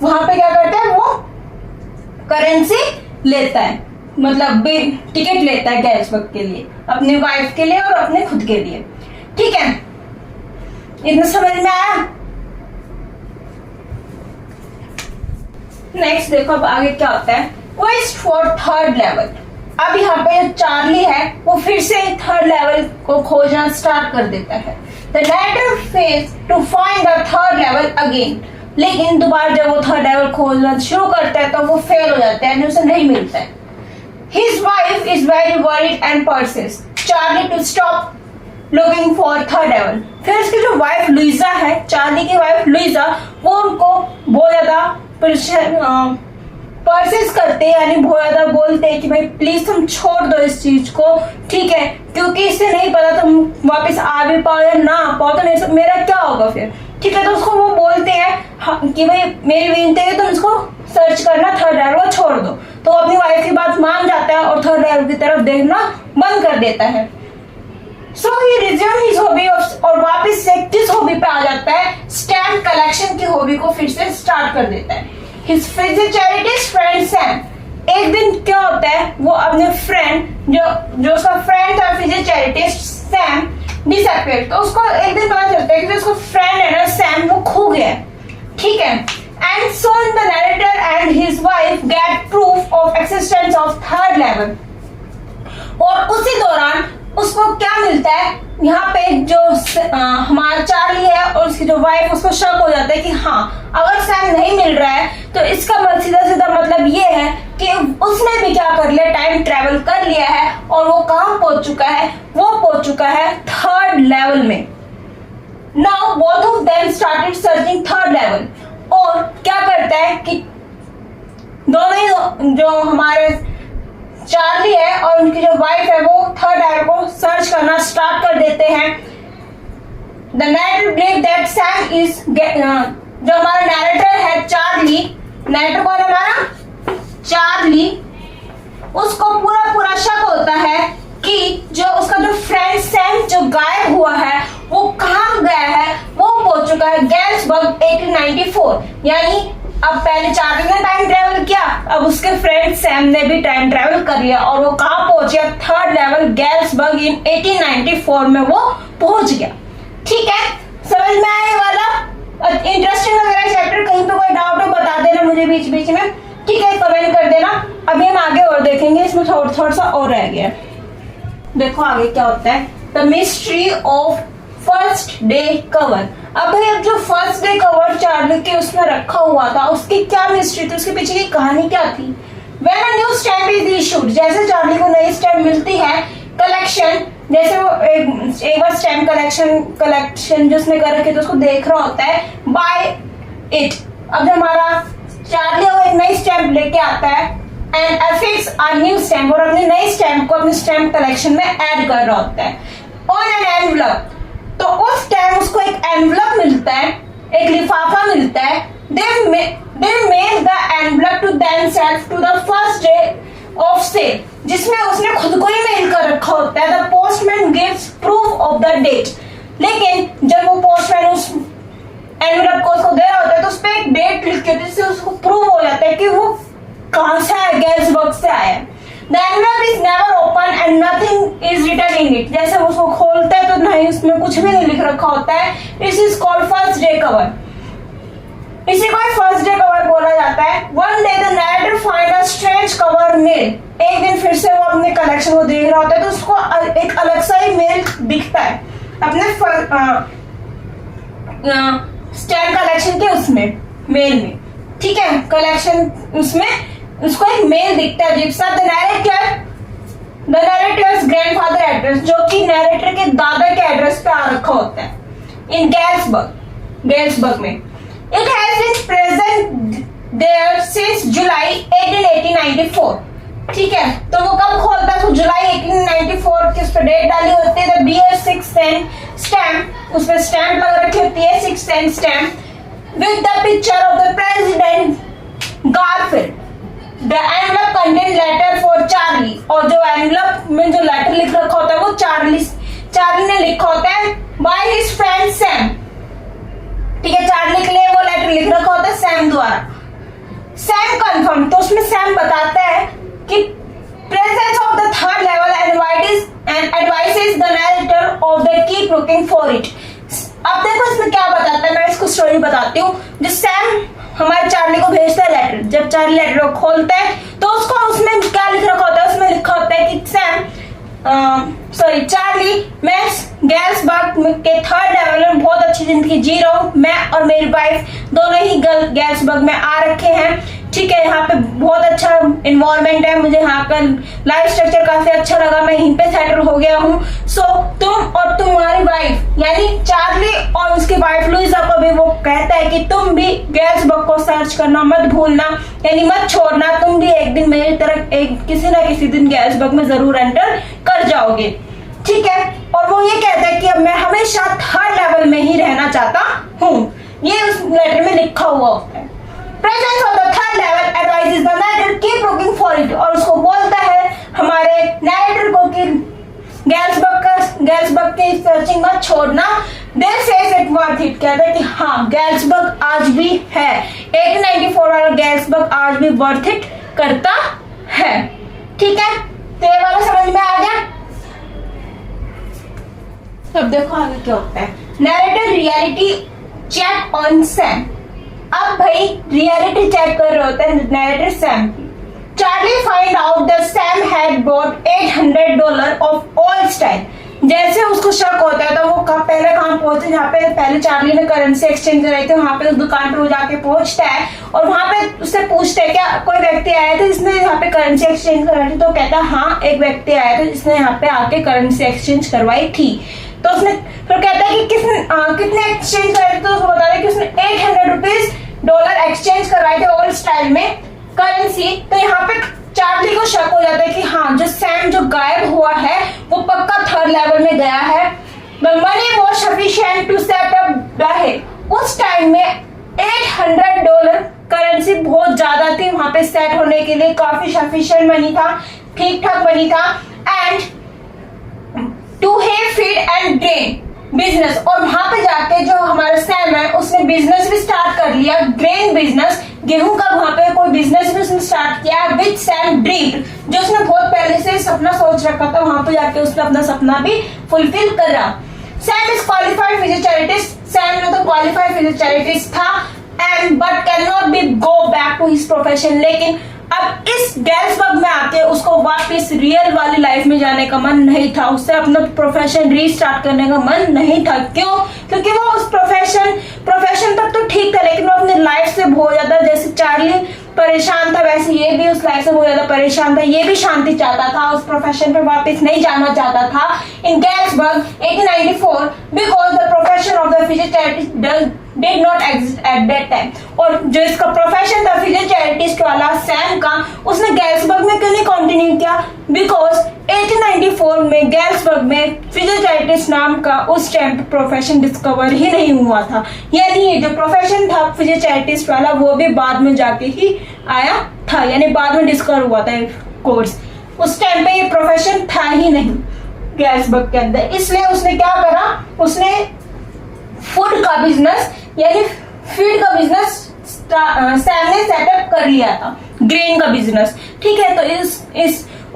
Speaker 1: वहां पे क्या करता है? वो करेंसी लेता है, मतलब टिकट लेता है गैल्सबर्ग के लिए, अपनी वाइफ के लिए और अपने खुद के लिए। ठीक है, इतना समझ में आया? नेक्स्ट देखो अब आगे क्या होता है। Quest for third level. अब यहाँ पे जो चार्ली है वो फिर से थर्ड लेवल को खोजना स्टार्ट कर देता है। The narrator fails to find the third level again. लेकिन दोबारा जब वो थर्ड लेवल खोजना शुरू करता है तो वो फेल हो जाता है, उसे नहीं मिलता है। His wife is very worried and persists Charlie to stop looking for third level। फिर उसकी जो वाइफ लुइजा है, चार्ली की वाइफ लुइजा, वो उनको बहुत ज्यादा परसिस्ट करते हैं, यानी बहुत ज्यादा बोलते हैं कि भाई प्लीज तुम छोड़ दो इस चीज को। ठीक है, क्योंकि इससे नहीं पता तुम वापस आ भी पाओ या ना आ पाओ, तो मेरा क्या होगा फिर। ठीक है, तो उसको वो बोलते हैं कि भाई मेरी विनती है तुम इसको सर्च करना, थर्ड लेवल को छोड़ दो। तो अपनी वाइफ की बात मान जाता है और थर्ड लेवल की तरफ देखना बंद कर देता है। सो ही रिज्यूम हिज हॉबी और वापस से किस हॉबी पे आ जाता है? स्टैम्प कलेक्शन की हॉबी को फिर से स्टार्ट कर देता है। his physiotherapist friend Sam. एक दिन क्या होता है, वो अपने फ्रेंड जो उसका फ्रेंड था फिजियोथेरेपिस्ट सैम डिसअपियर, तो उसको एक दिन पता चलता है कि जो उसका फ्रेंड है ना सैम, वो खो गया है, ठीक है। And soon the narrator and his wife get proof of existence of third level. और उसी दौरान उसको क्या मिलता है, यहाँ पे जो हमारा चार्ली है और उसकी जो वाइफ, उसको शक हो जाता है कि हाँ अगर सैम नहीं मिल रहा है तो इसका सीधा सीधा मतलब ये है कि उसने भी क्या कर लिया, टाइम ट्रेवल कर लिया है। और वो कहाँ पहुंच चुका है, वो पहुंच चुका है थर्ड लेवल में। Now both of them started searching third level. और क्या करता है कि दोनों ही जो हमारे चार्ली है और उनकी जो वाइफ है, वो थर्ड लेवल को सर्च करना स्टार्ट कर देते हैं। The narrator believe that Sam is, जो हमारा नैरेटर है चार्ली, नैरेटर कौन है हमारा, चार्ली, उसको पूरा शक होता है कि जो उसका जो फ्रेंड सैम जो गायब हुआ है वो कहाँ गया है, वो पहुंच चुका है गैल्सबर्ग 1894। यानी अब पहले चार्ली ने टाइम ट्रेवल किया, अब उसके फ्रेंड सैम ने भी टाइम ट्रेवल कर लिया और वो कहाँ पहुंच गया, थर्ड लेवल गैल्सबर्ग इन 1894 में वो पहुंच गया। ठीक है, समझ में आने वाला, इंटरेस्टिंग लग रहा है चैप्टर, कहीं पे कोई डाउट हो बता देना मुझे बीच बीच में, ठीक है, कमेंट कर देना। अभी हम आगे और देखेंगे, इसमें थोड़ा सा और रह गया। देखो आगे क्या होता है, the mystery of first day cover. अब भाई अब जो फर्स्ट डे कवर चार्ली के उसमें रखा हुआ था, उसकी क्या मिस्ट्री थी, उसके पीछे की कहानी क्या थी। When a new stamp is issued, जैसे चार्ली को नई स्टैम्प मिलती है, कलेक्शन, जैसे वो एक बार स्टैम्प कलेक्शन जो उसने कर रखी थी उसको देख रहा होता है, बाय इट। अब हमारा चार्ली वो एक नई स्टैम्प लेके आता है and affix a new stamp, और अपनी नई स्टैम्प को अपने स्टैम्प कलेक्शन में ऐड कर रहा होता है ऑन एन एनवलप। तो उस टाइम उसको एक एनवलप मिलता है, एक लिफाफा मिलता है। They mail the envelope to themselves to the first day of sale, जिसमें उसने खुद को ही मेल कर रखा होता है। The postman gives proof of the date, लेकिन जब वो पोस्टमैन उस एनवलप को उसको दे रहा होता है तो उस पर एक डेट लिख के जिससे उसको प्रूव हो जाता है कि वो कहाँ से आया, गैल्सबर्ग से आया है। The envelope is never open and nothing is written in it, जैसे उसको खोलते हैं तो नहीं उसमें कुछ भी नहीं लिख रखा होता है। This is called first day cover, इसी को फर्स्ट डे कवर बोला जाता है। One day the narrator find a strange cover mail, एक दिन फिर से वो अपने कलेक्शन को देख रहा होता है तो उसको एक अलग सा ही मेल दिखता है अपने स्टैम्प कलेक्शन के उसमें मेल में, ठीक है, कलेक्शन उसमें उसको एक मेल दिखता है जिसका द नैरेटर्स ग्रैंडफादर एड्रेस, जो कि नैरेटर के दादा के एड्रेस पे आ रखा होता है इन गैल्सबर्ग में। It has been present there since July 1894, ठीक है। तो वो कब खोलता है, तो जुलाई 1894 की उस पर डेट डाली होती है। The bear 6 cent stamp, उस पर स्टैम्प लगा रखी होती है 6 cent stamp with the picture of the president Garfield. The envelope contain letter for Charlie, और जो एनवलप में जो लेटर लिख रखा होता है वो चार्ली ने लिखा होता है by his friend Sam, ठीक है, चार्ली के लिए वो लेटर लिख रखा होता है सैम द्वारा। सैम कंफर्म, तो उसमें सैम बताता है कि presence of the third level advices the narrator of the keep looking for it. अब देखो इसमें क्या बताता है, मैं इसको स्टोरी बताती हूँ। जो सैम हमारे चार्ली को भेजता है लेटर, जब चार्ली लेटर को खोलता है तो उसको उसमें क्या लिख रखा होता है, उसमें लिखा होता है कि चार्ली, मैं गैल्सबर्ग के थर्ड लेवल में बहुत अच्छी जिंदगी जी रहा हूँ, मैं और मेरी वाइफ दोनों ही गैल्सबर्ग में आ रखे हैं, ठीक है, यहाँ पे बहुत अच्छा इन्वायरमेंट है, मुझे यहाँ का लाइफ स्ट्रक्चर काफी अच्छा लगा, मैं यहीं पे सेटल हो गया हूँ। सो तुम और तुम्हारी वाइफ, यानी चार्ली और उसकी वाइफ लुइसा को भी वो कहता है कि तुम भी गैल्सबर्ग को सर्च करना मत भूलना, यानी मत छोड़ना, तुम भी एक दिन मेरी तरह किसी ना किसी दिन गैल्सबर्ग में जरूर एंटर कर जाओगे, ठीक है। और वो ये कहता है कि अब मैं हमेशा थर्ड लेवल में ही रहना चाहता हूँ, ये उस लेटर में लिखा हुआ होता है। Presence of the third level advises the narrator keep looking for it, और उसको बोलता है हमारे नैरेटर को कि गैल्सबर्ग की सर्चिंग मत छोड़ना, दिल सेज इट वर्थ इट, कहता है कि हाँ गैल्सबर्ग आज भी है, 1894 वाला गैल्सबर्ग आज भी वर्थ इट करता है। ठीक है, तो ये वाला समझ में आ गया। अब देखो आगे क्या होता है। Narrator reality check on Sam. अब भाई रियलिटी चेक कर रहे होते हैं narrator Sam. Charlie find out that Sam had bought $800 of old style. जैसे उसको शक होता है तो वो पहले कहाँ पहुंचे जहाँ पे पहले चार्ली ने करेंसी एक्सचेंज कराई थी, वहां पे उस दुकान पे वो जाके पहुंचता है और वहां पे उससे पूछते हैं क्या कोई व्यक्ति आया था जिसने यहाँ पे करेंसी एक्सचेंज करवाई थी, तो कहता है हाँ एक व्यक्ति आया था जिसने यहाँ पे आके करेंसी एक्सचेंज करवाई थी। तो उसने फिर कहता है कि कितने एक्सचेंज कराए थे, तो उसको बता रहे कि उसने $800 एक्सचेंज करवाए थे ओल्ड स्टाइल में करेंसी। तो यहाँ पे चार्ली को शक हो जाता है कि हाँ जो सैम जो गायब हुआ है वो पक्का थर्ड लेवल में गया है। The money was sufficient to set up the hill। उस टाइम में $800 करेंसी बहुत ज्यादा थी वहां पे सेट होने के लिए, काफी सफिशिएंट मनी था, ठीक ठाक मनी था। एंड टू है फीड एंड ग्रेन बिजनेस, और वहां पे जाके जो हमारा सैम है उसने बिजनेस भी स्टार्ट कर लिया, ग्रेन बिजनेस, गेहूं का वहां पे कोई बिजनेस भी उसने स्टार्ट किया विद सैम ड्रीम, जो उसने बहुत पहले से सपना सोच रखा था, वहां पे जाके उसने अपना सपना भी फुलफिल करा। Sam is qualified physiotherapist. Sam ने तो क्वालिफाइड फिजियोथेरेपिस्ट था and but can not be go back to his profession. लेकिन अब इस गैल्सबर्ग में आके उसको वापस रियल वाली लाइफ में जाने का मन नहीं था, उससे अपना प्रोफेशन रीस्टार्ट करने का मन नहीं था। क्यों? क्योंकि वो उस प्रोफेशन तक तो ठीक था लेकिन वो अपनी लाइफ से बहुत ज्यादा, जैसे चार्ली परेशान था वैसे ये भी उस लाइफ से बहुत ज्यादा परेशान था, ये भी शांति चाहता था, उस प्रोफेशन पे वापस नहीं जाना चाहता था। इन गैल्सबर्ग 1894 because the profession of the physiotherapist did not exist at that time। और जो इसका प्रोफेशन था फिजियोथेरेपिस्ट वाला सैम का, उसने गैल्सबर्ग में क्यों नहीं कंटिन्यू किया? बिकॉज 1894 में गैल्सबर्ग में फिजियोथेरेपिस्ट नाम का उस टाइम पे प्रोफेशन डिस्कवर ही नहीं हुआ था, यानी जो प्रोफेशन था फिजियोथेरेपिस्ट वाला वो भी बाद में जाके ही आया था, यानी बाद में डिस्कवर हुआ था कोर्स, उस टाइम पे ये प्रोफेशन था ही नहीं गैल्सबर्ग के अंदर। इसलिए उसने क्या करा, उसने फूड का बिजनेस यानी फीड का बिजनेस सैम ने सेटअप कर लिया था, ग्रेन का बिजनेस। ठीक है, तो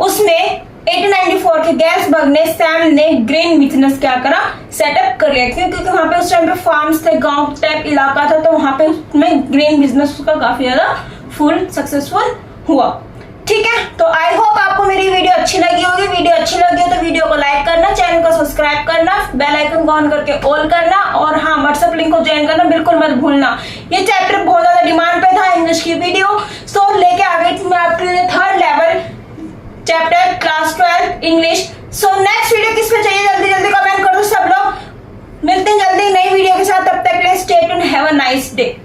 Speaker 1: उसमें 1894 के गैल्सबर्ग ने सैम ने ग्रेन बिजनेस क्या करा, सेटअप कर लिया, क्योंकि वहां पे उस टाइम पे फार्म्स थे, गांव टाइप इलाका था, तो वहां पे उसमें ग्रेन बिजनेस उसका काफी ज्यादा फुल सक्सेसफुल हुआ। ठीक है, तो आई होप आपको मेरी वीडियो अच्छी लगी होगी। वीडियो अच्छी लगी हो तो वीडियो को लाइक करना, चैनल को सब्सक्राइब करना, बेल आइकन को ऑन करके ऑल करना, और हाँ व्हाट्सएप लिंक को ज्वाइन करना बिल्कुल मत भूलना। ये चैप्टर बहुत ज्यादा डिमांड पे था, इंग्लिश की वीडियो, सो लेके आ गई थी मैं आपके लिए third level chapter class 12 English. So next video किस पे चाहिए जल्दी जल्दी कमेंट करो सब लोग। मिलते हैं जल्दी नई वीडियो के साथ, तब तक के लिए stay tuned, have a nice day.